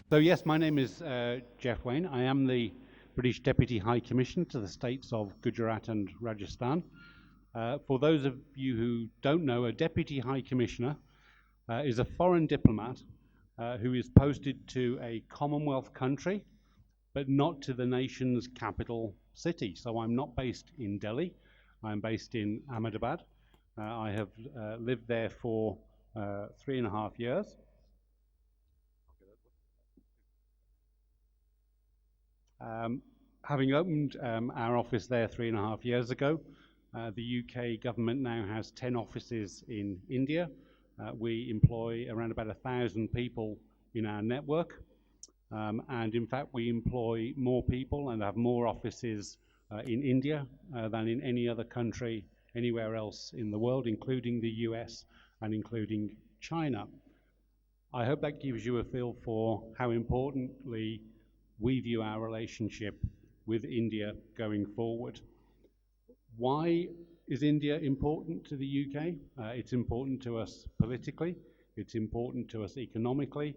So yes, my name is Jeff Wayne. I am the British Deputy High Commissioner to the states of Gujarat and Rajasthan. For those of you who don't know, a Deputy High Commissioner is a foreign diplomat who is posted to a Commonwealth country, but not to the nation's capital city. So I'm not based in Delhi. I'm based in Ahmedabad. I have lived there for 3.5 years. Having opened our office there 3.5 years ago, the UK government now has 10 offices in India. We employ around about 1,000 people in our network. And in fact, we employ more people and have more offices in India than in any other country anywhere else in the world, including the US and including China. I hope that gives you a feel for how importantly we view our relationship with India going forward. Why is India important to the UK? It's important to us politically, it's important to us economically,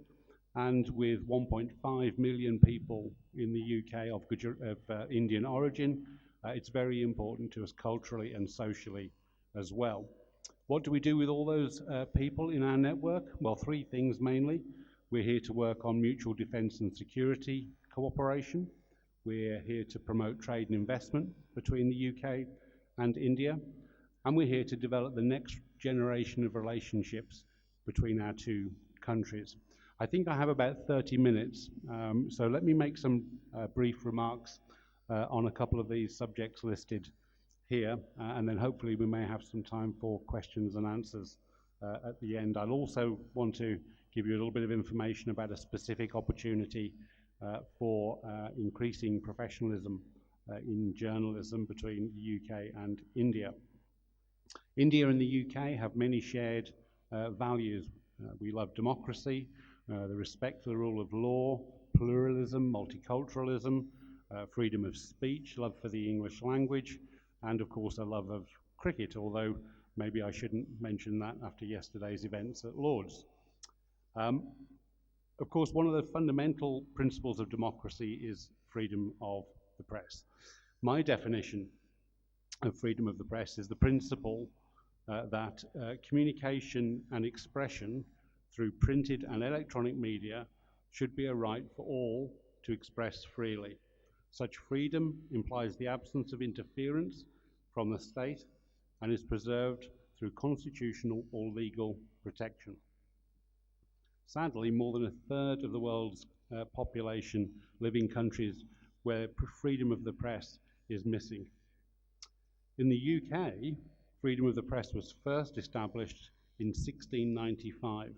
and with 1.5 million people in the UK of Indian origin, it's very important to us culturally and socially as well. What do we do with all those people in our network? Well, three things mainly. We're here to work on mutual defence and security cooperation. We're here to promote trade and investment between the UK and India. And we're here to develop the next generation of relationships between our two countries. I think I have about 30 minutes, so let me make some brief remarks on a couple of these subjects listed here, and then hopefully we may have some time for questions and answers at the end. I'll also want to give you a little bit of information about a specific opportunity for increasing professionalism in journalism between the UK and India. India and the UK have many shared values. We love democracy, the respect for the rule of law, pluralism, multiculturalism, freedom of speech, love for the English language, and of course a love of cricket, although maybe I shouldn't mention that after yesterday's events at Lord's. Of course, one of the fundamental principles of democracy is freedom of the press. My definition of freedom of the press is the principle that communication and expression through printed and electronic media should be a right for all to express freely. Such freedom implies the absence of interference from the state and is preserved through constitutional or legal protection. Sadly, more than a third of the world's population live in countries where freedom of the press is missing. In the UK, freedom of the press was first established in 1695.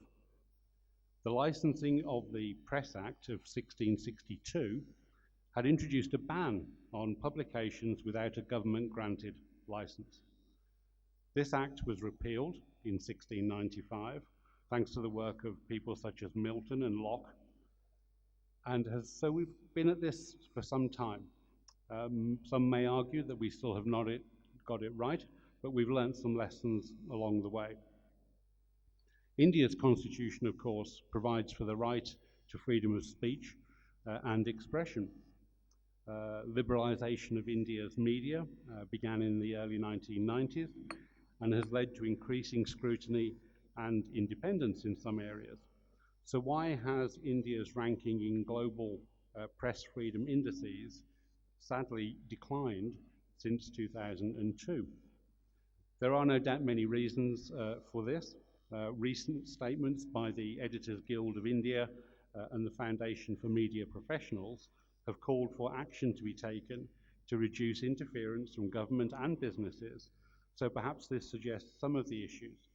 The licensing of the Press Act of 1662 had introduced a ban on publications without a government-granted license. This act was repealed in 1695, thanks to the work of people such as Milton and Locke, and so we've been at this for some time. Some may argue that we still have not got it right, but we've learned some lessons along the way. India's constitution, of course, provides for the right to freedom of speech and expression. Liberalisation of India's media began in the early 1990s and has led to increasing scrutiny and independence in some areas. So why has India's ranking in global press freedom indices sadly declined since 2002? There are no doubt many reasons for this. Recent statements by the Editors Guild of India and the Foundation for Media Professionals have called for action to be taken to reduce interference from government and businesses, so perhaps this suggests some of the issues.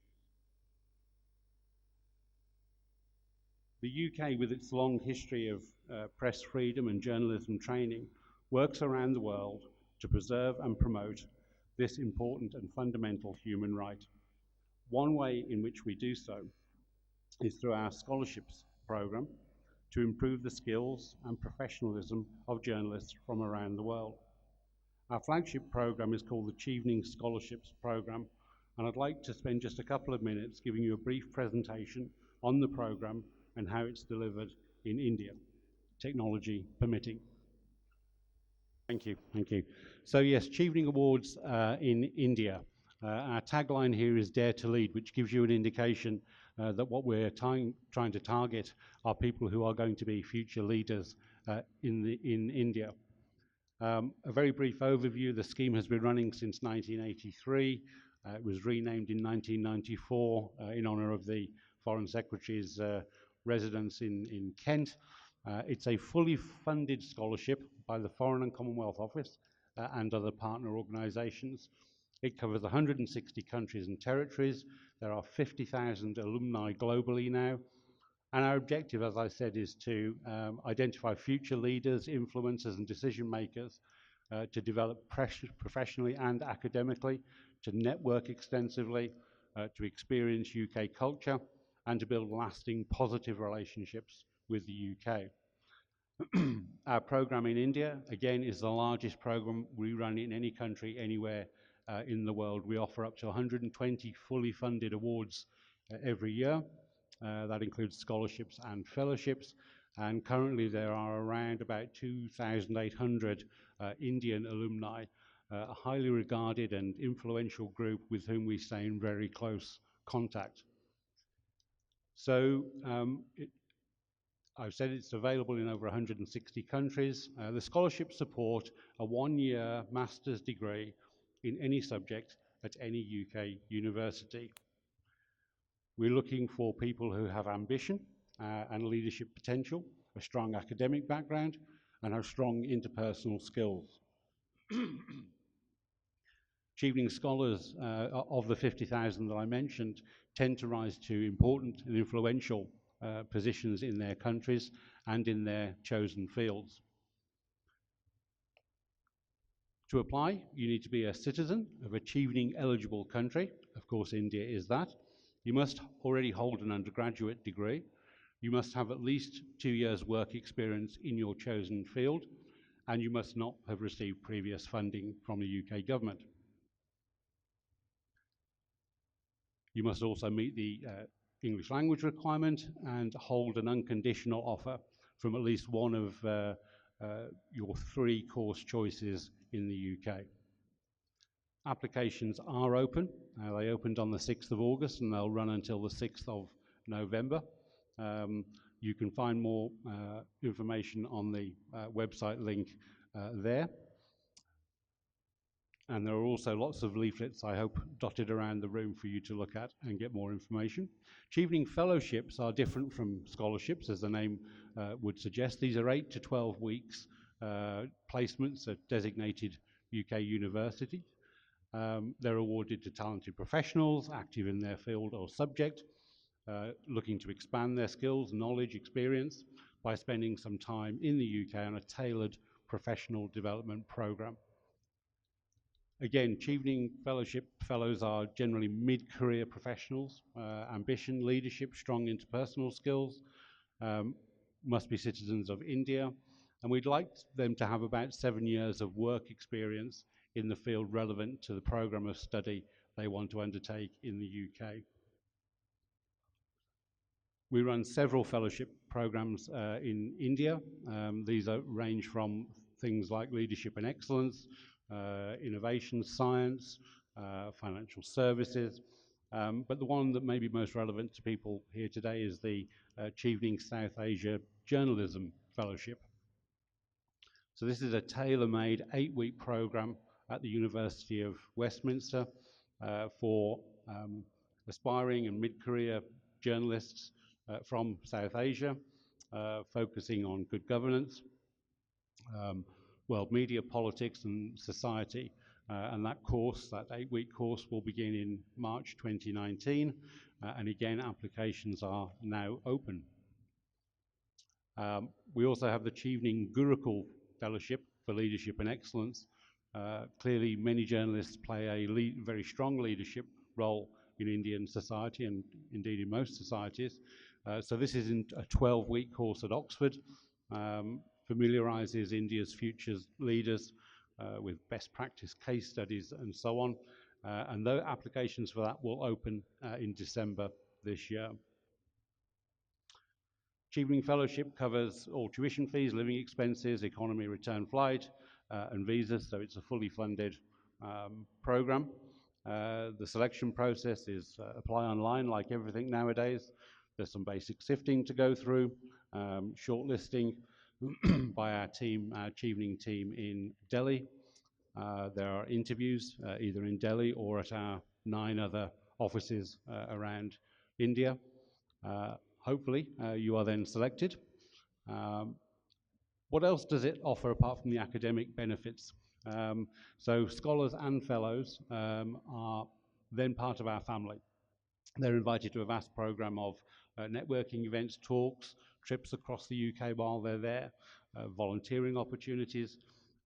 The UK, with its long history of press freedom and journalism training, works around the world to preserve and promote this important and fundamental human right. One way in which we do so is through our scholarships program to improve the skills and professionalism of journalists from around the world. Our flagship program is called the Chevening Scholarships Program, and I'd like to spend just a couple of minutes giving you a brief presentation on the program and how it's delivered in India, technology permitting. Thank you, thank you. So yes, Chevening Awards in India. Our tagline here is Dare to Lead, which gives you an indication that what we're trying to target are people who are going to be future leaders in India. A very brief overview, the scheme has been running since 1983. It was renamed in 1994 in honour of the Foreign Secretary's residence in Kent. It's a fully funded scholarship by the Foreign and Commonwealth Office and other partner organisations. It covers 160 countries and territories. There are 50,000 alumni globally now. And our objective, as I said, is to identify future leaders, influencers and decision makers to develop professionally and academically, to network extensively, to experience UK culture, and to build lasting positive relationships with the UK. Our program in India, again, is the largest program we run in any country, anywhere in the world. We offer up to 120 fully funded awards every year. That includes scholarships and fellowships. And currently there are around about 2,800 Indian alumni, a highly regarded and influential group with whom we stay in very close contact. So I've said it's available in over 160 countries. The scholarships support a one-year master's degree in any subject at any UK university. We're looking for people who have ambition and leadership potential, a strong academic background, and have strong interpersonal skills. Chevening scholars of the 50,000 that I mentioned tend to rise to important and influential positions in their countries and in their chosen fields. To apply, you need to be a citizen of a Chevening eligible country. Of course, India is that. You must already hold an undergraduate degree. You must have at least 2 years work experience in your chosen field, and you must not have received previous funding from the UK government. You must also meet the English language requirement and hold an unconditional offer from at least one of your 3 course choices in the UK. Applications are open. They opened on the 6th of August and they'll run until the 6th of November. You can find more information on the website link there. And there are also lots of leaflets, I hope, dotted around the room for you to look at and get more information. Chevening fellowships are different from scholarships, as the name would suggest. These are 8 to 12 weeks placements at designated UK universities. They're awarded to talented professionals, active in their field or subject, looking to expand their skills, knowledge, experience by spending some time in the UK on a tailored professional development program. Again, Chevening Fellowship Fellows are generally mid-career professionals, ambition, leadership, strong interpersonal skills, must be citizens of India, and we'd like them to have about 7 years of work experience in the field relevant to the program of study they want to undertake in the UK. We run several fellowship programs in India. These range from things like leadership and excellence, innovation, science, financial services, but the one that may be most relevant to people here today is the Chevening South Asia Journalism Fellowship. So this is a tailor-made 8-week program at the University of Westminster for aspiring and mid-career journalists from South Asia, focusing on good governance, world media, politics and society. And that course, that 8-week course, will begin in March 2019. And again, applications are now open. We also have the Chevening Gurukul Fellowship for Leadership and Excellence. Clearly, many journalists play a very strong leadership role in Indian society and indeed in most societies. So this is a 12-week course at Oxford. Familiarises India's future leaders with best practice case studies and so on. And those applications for that will open in December this year. Chevening Fellowship covers all tuition fees, living expenses, economy return flight, and visas, so it's a fully funded program. The selection process is apply online like everything nowadays. There's some basic sifting to go through, shortlisting by our team, our Chevening team in Delhi. There are interviews either in Delhi or at our 9 other offices around India. Hopefully, you are then selected. What else does it offer apart from the academic benefits? So scholars and fellows are then part of our family. They're invited to a vast program of networking events, talks, trips across the UK while they're there, volunteering opportunities,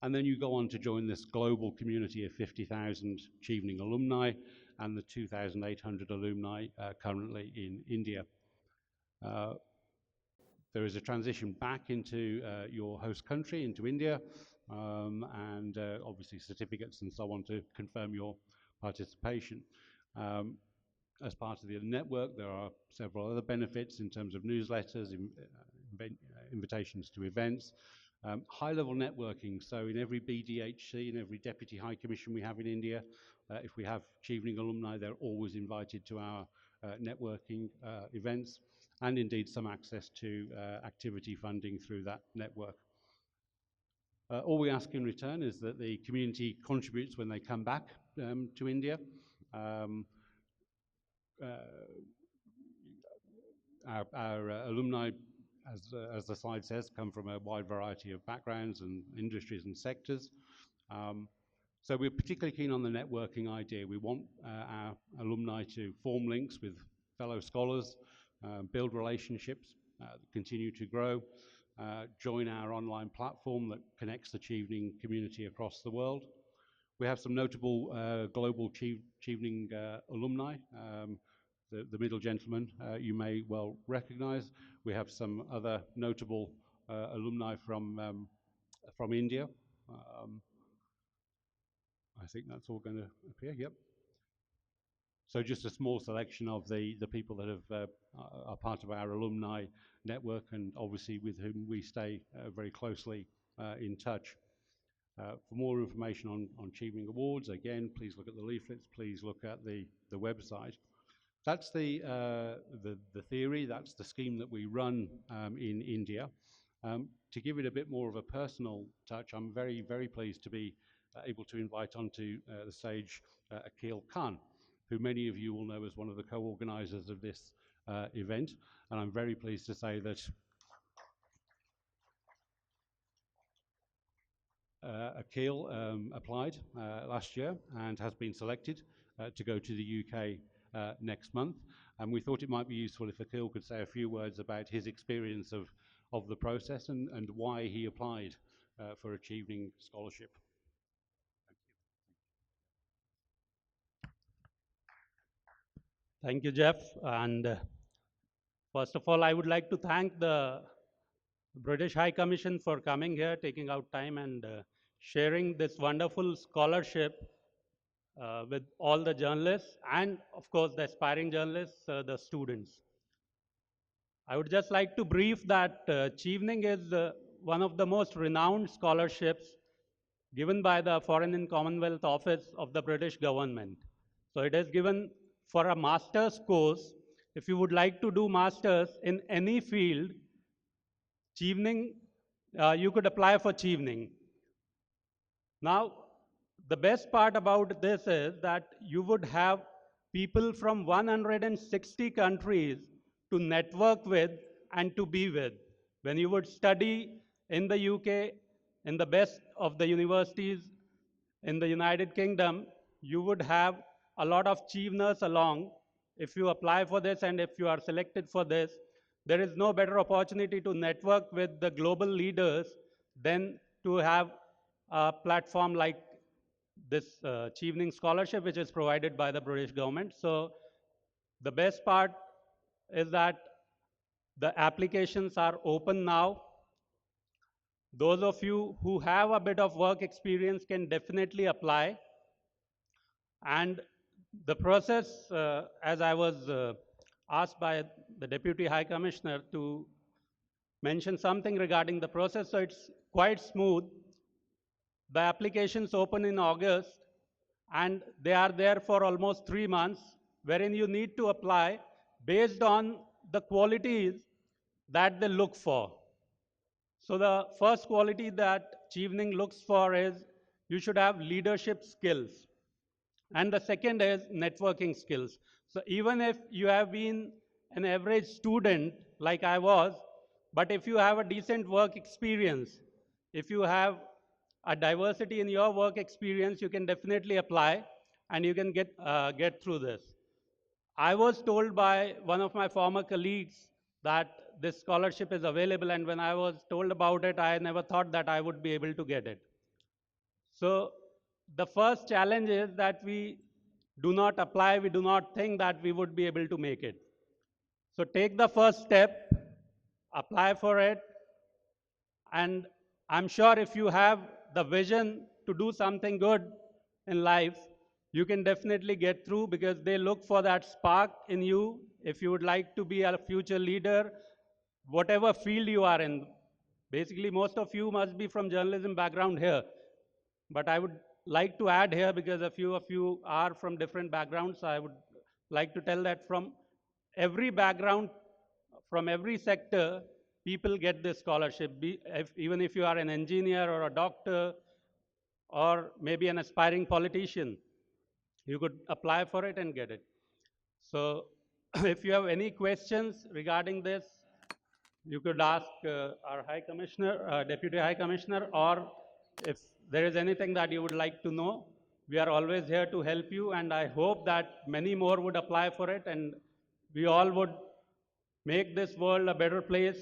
and then you go on to join this global community of 50,000 Chevening alumni and the 2,800 alumni currently in India. There is a transition back into your host country, into India, and obviously certificates and so on to confirm your participation. As part of the network, there are several other benefits in terms of newsletters, invitations to events, high-level networking. So in every BDHC, in every Deputy High Commission we have in India, if we have Chevening alumni, they're always invited to our networking events, and indeed some access to activity funding through that network. All we ask in return is that the community contributes when they come back to India. Our alumni, as the slide says, come from a wide variety of backgrounds and industries and sectors. So we're particularly keen on the networking idea. We want our alumni to form links with fellow scholars, build relationships, continue to grow, join our online platform that connects the Chevening community across the world. We have some notable global Chevening alumni. The middle gentleman you may well recognize. We have some other notable alumni from India. I think that's all going to appear, yep. So just a small selection of the people that have, are part of our alumni network and obviously with whom we stay very closely in touch. For more information on Chevening Awards, again, please look at the leaflets, please look at the website. That's the theory, that's the scheme that we run in India. To give it a bit more of a personal touch, I'm very, very pleased to be able to invite onto the stage Akhil Khan, who many of you will know as one of the co-organizers of this event. And I'm very pleased to say that Akhil applied last year and has been selected to go to the UK next month. And we thought it might be useful if Akhil could say a few words about his experience of the process and why he applied for a Chevening scholarship. Thank you, Jeff. And first of all, I would like to thank the British High Commission for coming here, taking out time and sharing this wonderful scholarship with all the journalists and, of course, the aspiring journalists, the students. I would just like to brief that Chevening is one of the most renowned scholarships given by the Foreign and Commonwealth Office of the British government. So it is given for a master's course. If you would like to do master's in any field, Chevening, you could apply for Chevening. Now, the best part about this is that you would have people from 160 countries to network with and to be with. When you would study in the UK, in the best of the universities in the United Kingdom, you would have a lot of Cheveners along. If you apply for this and if you are selected for this, there is no better opportunity to network with the global leaders than to have a platform like this Chevening scholarship, which is provided by the British government. So the best part is that the applications are open now. Those of you who have a bit of work experience can definitely apply. And the process, as I was asked by the Deputy High Commissioner to mention something regarding the process. So it's quite smooth. The applications open in August, and they are there for almost 3 months, wherein you need to apply based on the qualities that they look for. So the first quality that Chevening looks for is you should have leadership skills. And the second is networking skills. So even if you have been an average student like I was, but if you have a decent work experience, if you have a diversity in your work experience, you can definitely apply and you can get through this. I was told by one of my former colleagues that this scholarship is available, and when I was told about it, I never thought that I would be able to get it. So the first challenge is that we do not apply, we do not think that we would be able to make it. So take the first step, apply for it, and I'm sure if you have the vision to do something good in life, you can definitely get through, because they look for that spark in you. If you would like to be a future leader, whatever field you are in, basically most of you must be from journalism background here. But I would like to add here, because a few of you are from different backgrounds, I would like to tell that from every background, from every sector, people get this scholarship. Even if you are an engineer or a doctor or maybe an aspiring politician, you could apply for it and get it. So if you have any questions regarding this, you could ask our High Commissioner, Deputy High Commissioner, or if there is anything that you would like to know, we are always here to help you, and I hope that many more would apply for it, and we all would make this world a better place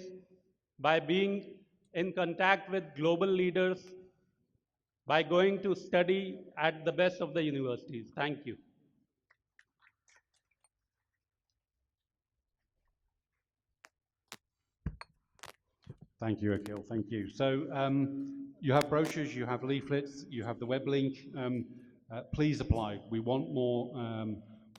by being in contact with global leaders, by going to study at the best of the universities. Thank you. Thank you, Akhil. Thank you. So you have brochures, you have leaflets, you have the web link. Please apply. We want more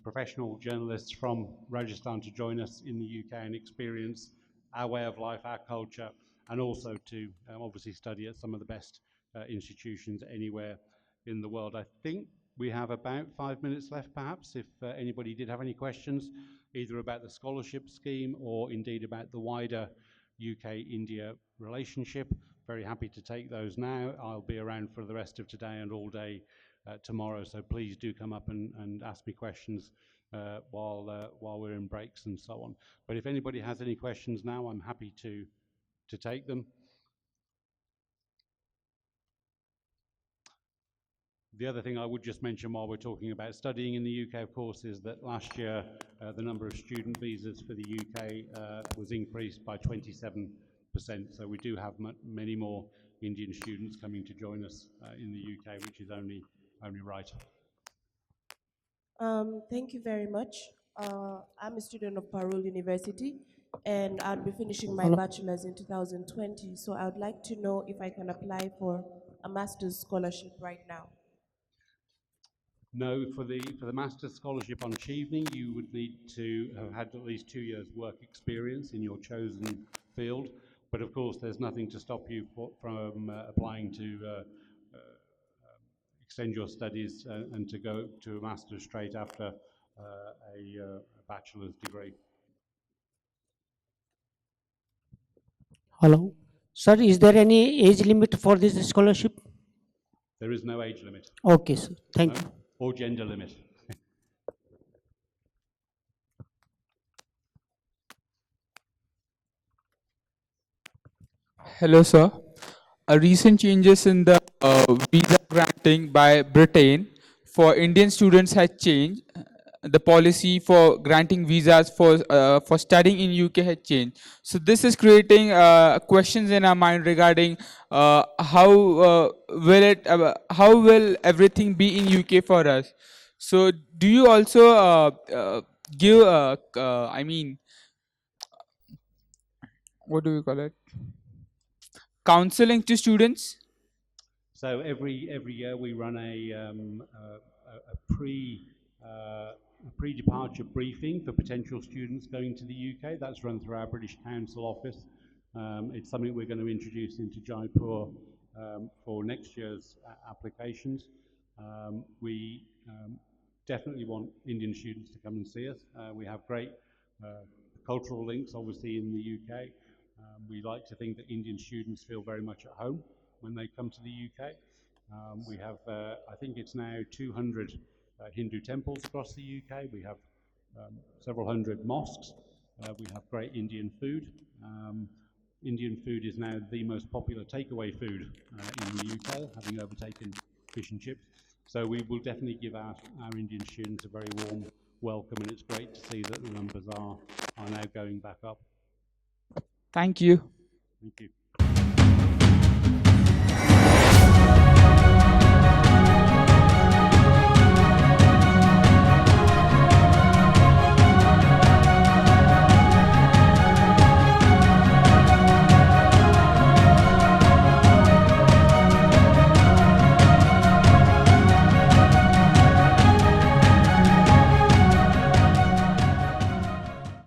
professional journalists from Rajasthan to join us in the UK and experience our way of life, our culture, and also to obviously study at some of the best institutions anywhere in the world. I think we have about 5 minutes left, perhaps, if anybody did have any questions, either about the scholarship scheme or indeed about the wider UK-India relationship. Very happy to take those now. I'll be around for the rest of today and all day tomorrow, so please do come up and ask me questions while we're in breaks and so on. But if anybody has any questions now, I'm happy to take them. The other thing I would just mention while we're talking about studying in the UK, of course, is that last year the number of student visas for the UK was increased by 27%. So we do have many more Indian students coming to join us in the UK, which is only right. Thank you very much. I'm a student of Parul University, and I'll be finishing my bachelor's in 2020. So I would like to know if I can apply for a master's scholarship right now. No, for the master's scholarship on Chevening, you would need to have had at least 2 years work experience in your chosen field. But of course, there's nothing to stop you from applying to extend your studies and to go to a master's straight after a bachelor's degree. Hello. Sir, is there any age limit for this scholarship? There is no age limit. Okay, sir. Thank you. Or gender limit. Hello, sir. Recent changes in the visa granting by Britain for Indian students has changed. The policy for granting visas for studying in UK has changed. So this is creating questions in our mind regarding how will everything be in UK for us. So do you also give I mean, what do we call it? Counseling to students? So every year we run a pre-departure briefing for potential students going to the UK. That's run through our British Council office. It's something we're going to introduce into Jaipur for next year's applications. We definitely want Indian students to come and see us. We have great cultural links, obviously, in the UK. We like to think that Indian students feel very much at home when they come to the UK. We have, I think it's now 200 Hindu temples across the UK. We have several hundred mosques. We have great Indian food. Indian food is now the most popular takeaway food in the UK, having overtaken fish and chips. So we will definitely give our Indian students a very warm welcome, and it's great to see that the numbers are now going back up. Thank you. Thank you.